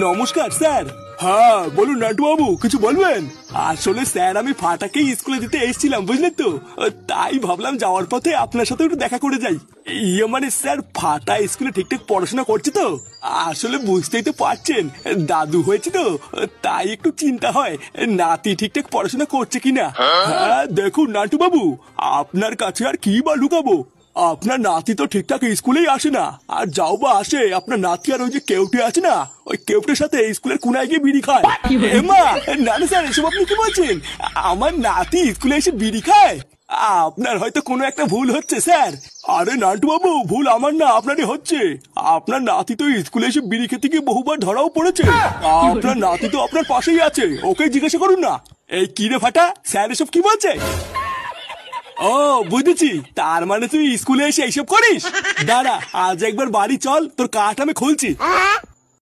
নমস্কার স্যার। হ্যাঁ বলুন নান্টু বাবু, কিছু বলবেন? আসলে স্যার আমি ফাটাকে স্কুলে দিতে এসেছিলাম, বুঝলেন তো, তাই ভাবলাম যাওয়ার পথে আপনার সাথে একটু দেখা করে যাই। মানে স্যার ফাটা স্কুলে ঠিকঠাক পড়াশোনা করছে তো? আসলে বুঝতেই তো পারছেন, দাদু হয়েছে তো, তাই একটু চিন্তা হয় নাতি ঠিকঠাক পড়াশোনা করছে কিনা। হ্যাঁ দেখুন নান্টু বাবু, আপনার কাছে আর কি বা লুকাবো, আপনার নাতি তো ঠিকঠাক স্কুলেই আসে না, আর যাও বা আসে আপনার নাতি আর ওই যে কেউটে আছে না, ওই কেউটের সাথে স্কুলের কোনায় গিয়ে বিড়ি খায়। এমা না না স্যার, এসব আপনি কি বলছেন? আমার নাতি স্কুলে এসে বিড়ি খায়? আপনার হয়তো কোনো একটা ভুল হচ্ছে স্যার। আরে নান্টু বাবু, ভুল আমার না আপনারই হচ্ছে। আপনার নাতি তো স্কুলে এসে বিড়ি খেতে গিয়ে বহুবার ধরাও পড়েছে। আপনার নাতি তো আপনার পাশেই আছে, ওকে জিজ্ঞাসা করুন না। এই কি রে ফাটা, স্যার এসব কি বলছে? ও বুঝেছি, তার মানে তুই স্কুলে এসে এইসব করিস। দাঁড়া, আজ একবার বাড়ি চল, তোর কাঠ আমি খুলছি।